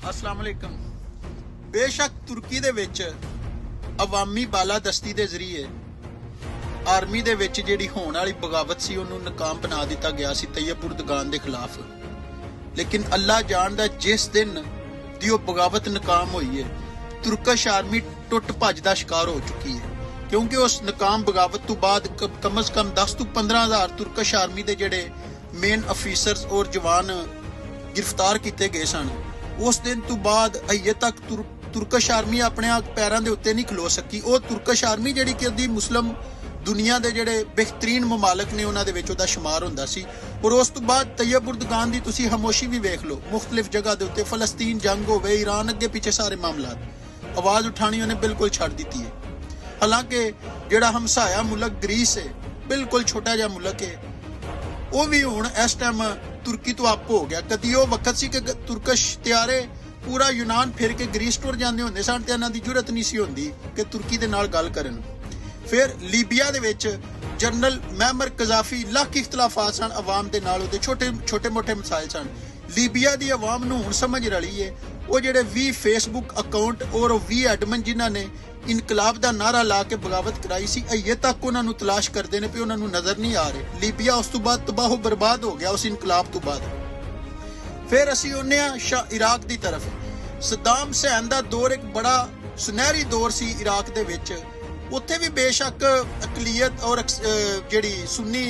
अस्सलाम वालेकुम। बेशक तुर्की दे विच अवामी बालादस्ती दे जरिए आर्मी दे विच जिहड़ी होण वाली बगावत सी उहनूं नाकाम बना दिता गया सी तैयब उर्दगान दे खिलाफ। लेकिन अल्लाह जानदा जिस दिन दी ओह बगावत नाकाम होई है तुर्कश आर्मी टुट भज दा शिकार हो चुकी है, क्योंकि उस नाकाम बगावत तो बाद कम अज कम 10 तो 15,000 तुर्कश आर्मी दे जिहड़े मेन अफीसर्स और जवान गिरफ्तार किए गए सन। उस दिन तो बाद अजे तक तुर्कश आर्मी अपने आप पैरों के उत्ते नहीं खलो सकी। वो तुर्कश आर्मी जिहड़ी कि मुस्लिम दुनिया के जिहड़े बेहतरीन ममालक ने उन्हां दे विच उहदा शुमार हुंदा सी। और उस तो बाद तैयब उर्दगान की तुसीं खामोशी भी वेख लो, मुख्तलिफ जगह के उत्ते फलस्तीन जंग होवे, ईरान अगे पिछे सारे मामलात आवाज़ उठानी उन्हें बिल्कुल छड्ड दित्ती है। हालांकि जिहड़ा हमसाया मुल्क ग्रीस है, बिल्कुल छोटा जिहा मुल्क है, वो भी हुण इस टाइम तुर्की तो अप हो गया। कदी वो वक्त सी कि तुर्कश त्यारे पूरा यूनान फिर के ग्रीस टुर जाते होंदे सन ते इन्हां दी जुरत नहीं सी होंदी कि तुर्की दे नाल गल करन। फिर Libya they which general मैमर Gaddafi लख इख्तलाफात सन अवाम दे नाल, उहदे छोटे मोटे मसाइल सन। लीबिया दी अवाम नूं हुण समझ रली है, वो जिहड़े 20 फेसबुक अकाउंट और 20 एडमिन जिन्हां ने इनकलाब का नारा ला के बगावत कराई सी, अजे तक उन्होंने तलाश करते हैं, उन्होंने नज़र नहीं आ रहे। लीबिया उस तो बाद तबाह बर्बाद हो गया उस इनकलाब तो बाद। फिर असी आने इराक की तरफ। सद्दाम हुसैन का दौर एक बड़ा सुनहरी दौर सी इराक दे विच। उत्थे भी बेशक अकलीयत और जिहड़ी सुन्नी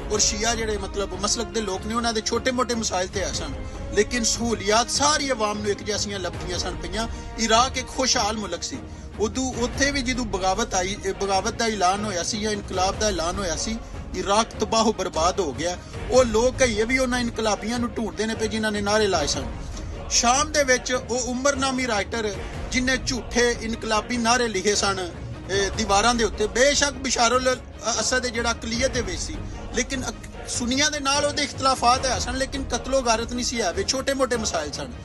और शिया जिहड़े मतलब मसलक दे लोग ने उन्हां दे छोटे मोटे मसाइल ते सन, लेकिन सहूलियात सारी अवाम नूं एक जैसियां लभदियां सन पईयां। इराक एक खुशहाल मुल्क सी। उदू उत्थे भी जो बगावत आई, बगावत का ऐलान होया सी या इनकलाब का ऐलान होया सी, इराक तबाह बर्बाद हो गया। वो लोग कहिए भी उन्होंने इनकलाबियां नूं ढूंढते हैं पे जिन्होंने नारे लाए सन। शाम दे विच वो उमर नामी राइटर जिन्हें झूठे इनकलाबी नारे लिखे सन दीवारां दे उत्ते, बेशक बशारुल असद जिहड़ा अकलीयत दे विच सी, लेकिन सुनिया दे नाल उहदे इख्तलाफात है सन, लेकिन कत्लो गारत नहीं सी है, छोटे मोटे मसाइल सन।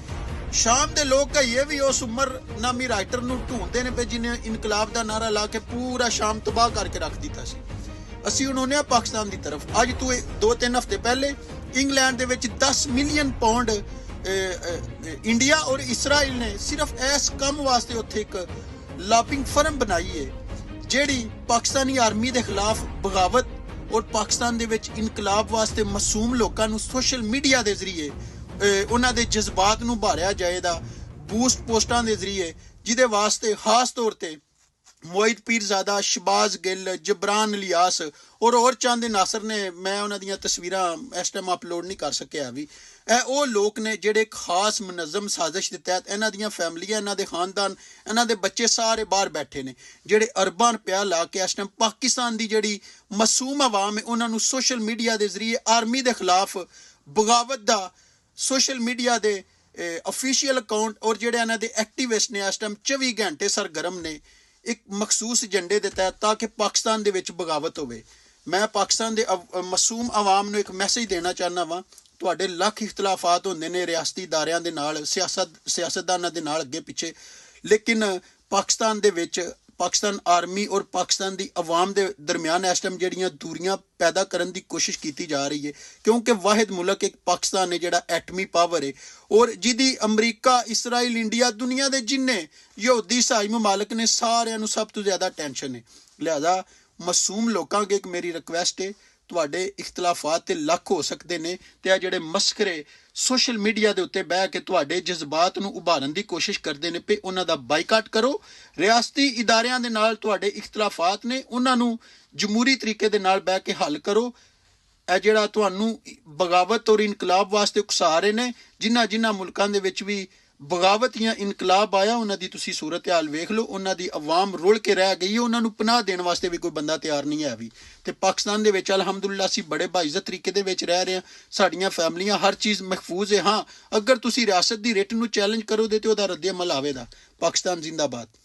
शाम दे लोग कहिए भी उस उमर नामी राइटर नूं ढूंढते हैं पे जिन्हें इनकलाब का नारा ला के पूरा शाम तबाह करके रख दिता सी। असी उन्होंने पाकिस्तान की तरफ अज तो 2-3 हफ्ते पहले इंग्लैंड दे विच 10 मिलियन पाउंड इंडिया और इसराइल ने सिर्फ इस काम वास्ते उत्थे एक लॉबिंग फर्म बनाई है जिहड़ी पाकिस्तानी आर्मी के खिलाफ बगावत और पाकिस्तान दे विच इनकलाब वास्ते मासूम लोगों नूं सोशल मीडिया के जरिए उन्हां दे जज्बात नूं भारिया जाएगा बूस्ट पोस्टां दे जरिए, जिहदे वास्ते खास तौर ते मोहित पीरजादा, शबाज गिल, जबरान इलियास और चंद नासर ने, मैं उन्हां दियां तस्वीरां इस टाइम अपलोड नहीं कर सकिया भी। वो लोग ने जिहड़े खास मुनज़म साजिश के तहत इन्हां दियां फैमिलियां, इन्हां दे खानदान, इन्हां दे बच्चे सारे बाहर बैठे ने, जिहड़े अरबां रुपया ला के इस टाइम पाकिस्तान की जिहड़ी मासूम अवाम है उन्हां नूं सोशल मीडिया के जरिए आर्मी के खिलाफ बगावत का सोशल मीडिया के ऑफिशियल अकाउंट और जिहड़े इन्हां दे एक्टिविस्ट ने इस टाइम 24 घंटे सरगर्म ने एक मखसूस एजेंडे के तहत ताकि पाकिस्तान दे विच बगावत होवे। मैं पाकिस्तान दे मासूम आवाम नूं एक मैसेज देना चाहना वां, तुहाडे लख इख्तलाफात होंदे ने रियासती इदारियां दे नाल, सियासतदानां दे नाल अगे पिछे, लेकिन पाकिस्तान दे विच पाकिस्तान आर्मी और पाकिस्तान की अवाम के दरम्यान इस टाइम जिहड़ियां दूरियां पैदा करने की कोशिश की जा रही है, क्योंकि वाहिद मुल्क एक पाकिस्तान है जिहड़ा एटमी पावर है और जिहदी अमरीका, इसराइल, इंडिया, दुनिया के जिन्ने यहूदी ईसाई ममालक ने सारिਆਂ ਨੂੰ सब तो ज़्यादा टेंशन है। लिहाजा मासूम लोगों की एक मेरी रिक्वेस्ट है, तुहाडे इख्तलाफात ते लख हो सकते हैं ते आ जिहड़े मस्करे सोशल मीडिया के उत्ते बह के तुहाडे जज्बात नूं उभारन की कोशिश करते हैं पे उन्हां दा बाइकाट करो। रियासती इदारियां दे नाल तुहाडे इख्तलाफात ने उन्हां नूं जमहूरी तरीके दे नाल बह के हल करो। ਇਹ ਜਿਹੜਾ ਤੁਹਾਨੂੰ बगावत और इनकलाब वास्ते उकसा रहे ने, जिन्हां मुल्कां दे विच भी बगावत या इनकलाब आया उन्हां दी तुसीं सूरत हाल वेख लो, उन्हां दी अवाम रुल के रह गई है, उन्हां नूं पनाह देण वास्ते भी कोई बंदा तैयार नहीं है भी। ते पाकिस्तान दे विच अलहमदुलिल्लाह असीं बड़े बाइज्जत तरीके दे विच रह रहे हैं, साडियां फैमिलियां हर चीज़ महफूज है। हाँ, अगर तुसीं रियासत दी रिट नूं चैलेंज करोगे तो उहदा रद्द अमल आवेगा। पाकिस्तान जिंदाबाद।